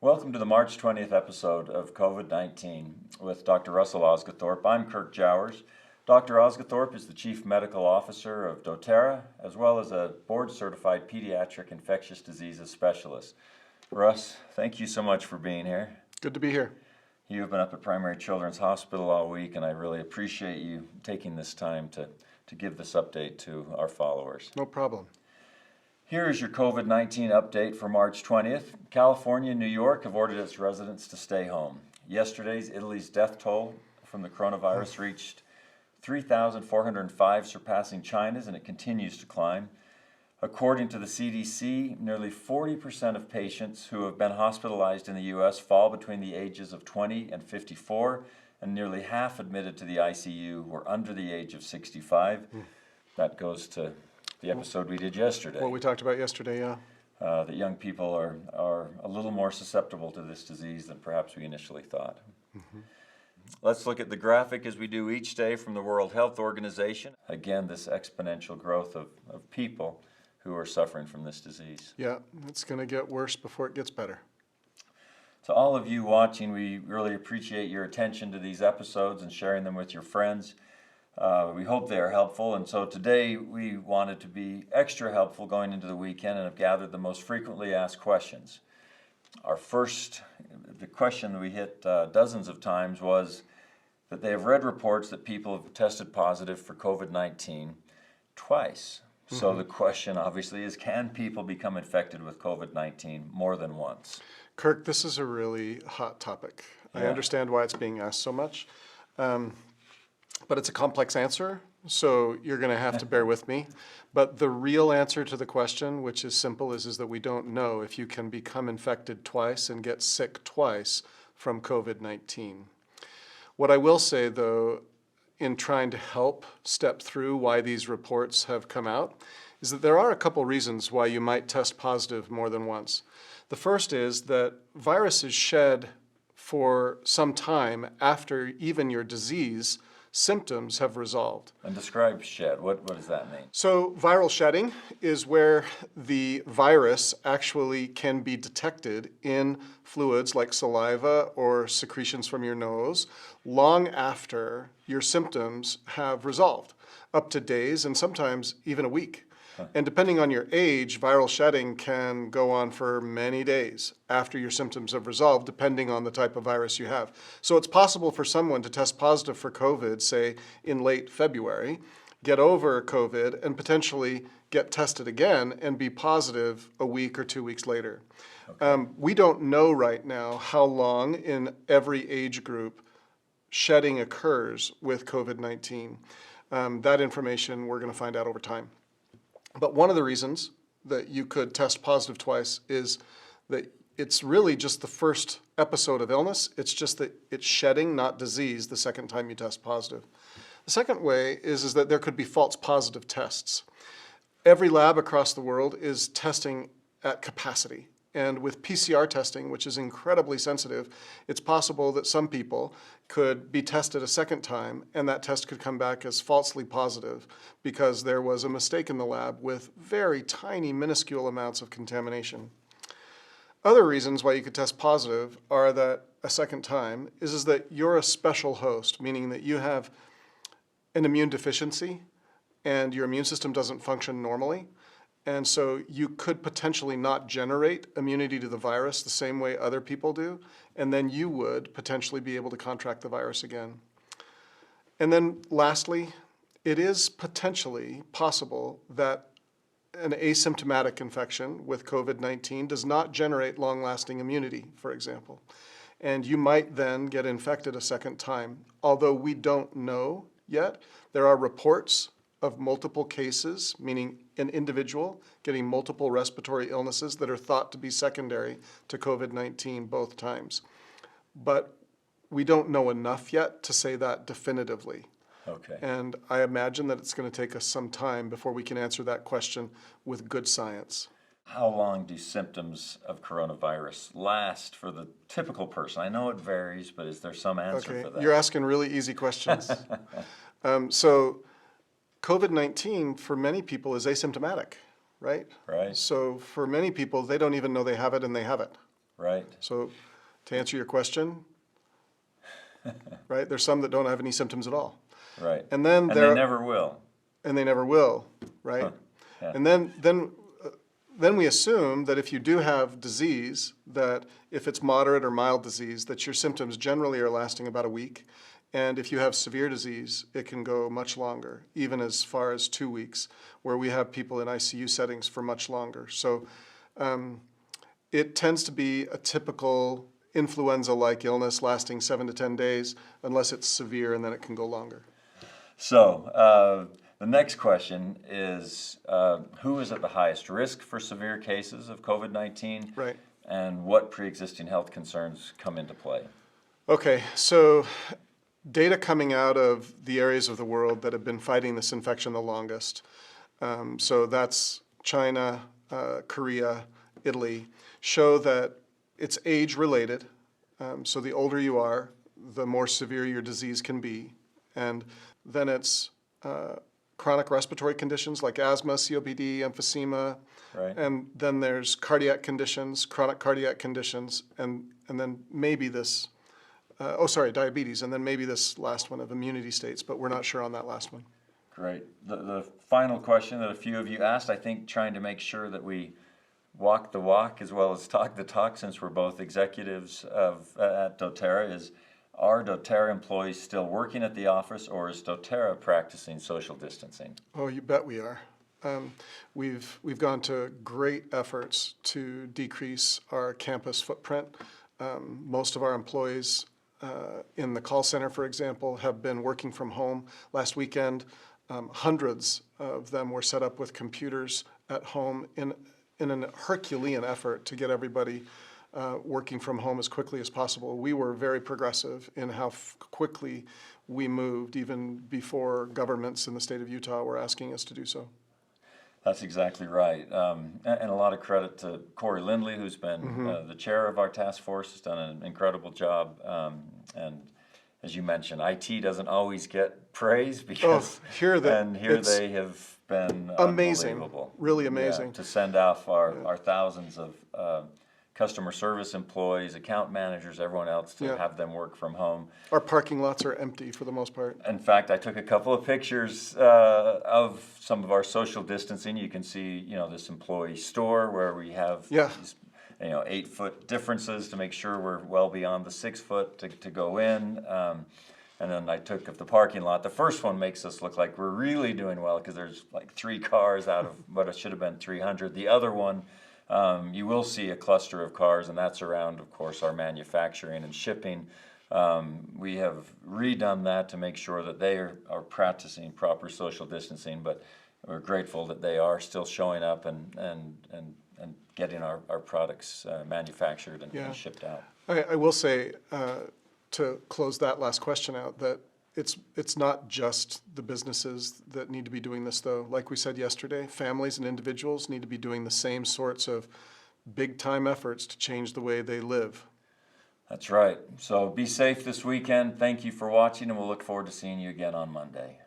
Welcome to the March 20th episode of COVID-19 with Dr. Russell Osguthorpe. I'm Kirk Jowers. Dr. Osguthorpe is the Chief Medical Officer of DoTERRA, as well as a board-certified pediatric infectious diseases specialist. Russ, thank you so much for being here. Good to be here. You've been up at Primary Children's Hospital all week, and I really appreciate you taking this time to give this update to our followers. No problem. Here is your COVID-19 update for March 20th. California and New York have ordered its residents to stay home. Yesterday's Italy's death toll from the coronavirus reached 3,405, surpassing China's, and it continues to climb. According to the CDC, nearly 40% of patients who have been hospitalized in the U.S. fall between the ages of 20 and 54, and nearly half admitted to the ICU were under the age of 65. That goes to the episode we did yesterday. What we talked about yesterday, yeah. That young people are a little more susceptible to this disease than perhaps we initially thought. Let's look at the graphic as we do each day from the World Health Organization. Again, this exponential growth of people who are suffering from this disease. Yeah, it's going to get worse before it gets better. To all of you watching, we really appreciate your attention to these episodes and sharing them with your friends. We hope they are helpful, and so today we wanted to be extra helpful going into the weekend and have gathered the most frequently asked questions. The question that we hit dozens of times was that they have read reports that people have tested positive for COVID-19 twice. So the question obviously is, can people become infected with COVID-19 more than once? Kirk, this is a really hot topic. Yeah. I understand why it's being asked so much, but it's a complex answer, so you're going to have to bear with me. But the real answer to the question, which is simple, is that we don't know if you can become infected twice and get sick twice from COVID-19. What I will say, though, in trying to help step through why these reports have come out, is that there are a couple reasons why you might test positive more than once. The first is that viruses shed for some time after even your disease symptoms have resolved. And describe shed. What does that mean? So viral shedding is where the virus actually can be detected in fluids like saliva or secretions from your nose long after your symptoms have resolved, up to days and sometimes even a week. And depending on your age, viral shedding can go on for many days after your symptoms have resolved, depending on the type of virus you have. So it's possible for someone to test positive for COVID, say in late February, get over COVID, and potentially get tested again and be positive a week or 2 weeks later. Okay. We don't know right now how long in every age group shedding occurs with COVID-19. That information we're going to find out over time. But one of the reasons that you could test positive twice is that it's really just the first episode of illness. It's just that it's shedding, not disease, the second time you test positive. The second way is that there could be false positive tests. Every lab across the world is testing at capacity. And with PCR testing, which is incredibly sensitive, it's possible that some people could be tested a second time and that test could come back as falsely positive because there was a mistake in the lab with very tiny, minuscule amounts of contamination. Other reasons why you could test positive are that a second time is that you're a special host, meaning that you have an immune deficiency and your immune system doesn't function normally. And so you could potentially not generate immunity to the virus the same way other people do, and then you would potentially be able to contract the virus again. And then lastly, it is potentially possible that an asymptomatic infection with COVID-19 does not generate long-lasting immunity, for example. And you might then get infected a second time. Although we don't know yet, there are reports of multiple cases, meaning an individual getting multiple respiratory illnesses that are thought to be secondary to COVID-19 both times. But we don't know enough yet to say that definitively. Okay. And I imagine that it's going to take us some time before we can answer that question with good science. How long do symptoms of coronavirus last for the typical person? I know it varies, but is there some answer for that? You're asking really easy questions. So COVID-19 for many people is asymptomatic, right? Right. So for many people, they don't even know they have it and they have it. Right. So to answer your question, right, there's some that don't have any symptoms at all. Right. And then And there they never will. and they never will, right? Huh. Yeah. And then we assume that if you do have disease, that if it's moderate or mild disease, that your symptoms generally are lasting about a week. And if you have severe disease, it can go much longer, even as far as 2 weeks, where we have people in ICU settings for much longer. So it tends to be a typical influenza-like illness lasting 7 to 10 days, unless it's severe, and then it can go longer. So the next question is, who is at the highest risk for severe cases of COVID-19? Right. And what pre-existing health concerns come into play? Okay, so data coming out of the areas of the world that have been fighting this infection the longest, so that's China, Korea, Italy, show that it's age-related. So the older you are, the more severe your disease can be. And then it's chronic respiratory conditions like asthma, COPD, emphysema, Right. and then there's cardiac conditions, chronic cardiac conditions, and then maybe this, diabetes, and then maybe this last one of immunity states, but we're not sure on that last one. Great. The final question that a few of you asked, I think trying to make sure that we walk the walk as well as talk the talk, since we're both executives at doTERRA, is, are doTERRA employees still working at the office, or is doTERRA practicing social distancing? Oh, you bet we are. We've gone to great efforts to decrease our campus footprint. Most of our employees in the call center, for example, have been working from home. Last weekend, hundreds of them were set up with computers at home in an Herculean effort to get everybody working from home as quickly as possible. We were very progressive in how quickly we moved, even before governments in the state of Utah were asking us to do so. That's exactly right. And a lot of credit to Corey Lindley, who's been the chair of our task force, has done an incredible job. And as you mentioned, IT doesn't always get praise because here they have been amazing, unbelievable. really amazing. Yeah, to send off our thousands of customer service employees, account managers, everyone else to have them work from home. Our parking lots are empty for the most part. In fact, I took a couple of pictures of some of our social distancing. You can see, this employee store where we have these, 8-foot differences to make sure we're well beyond the 6 foot to go in. And then I took of the parking lot. The first one makes us look like we're really doing well because there's like 3 cars out of what it should have been 300. The other one, you will see a cluster of cars, and that's around, of course, our manufacturing and shipping. We have redone that to make sure that they are practicing proper social distancing, but we're grateful that they are still showing up and getting our products manufactured and shipped out. I will say, to close that last question out, that it's not just the businesses that need to be doing this, though. Like we said yesterday, families and individuals need to be doing the same sorts of big-time efforts to change the way they live. That's right. So be safe this weekend. Thank you for watching, and we'll look forward to seeing you again on Monday.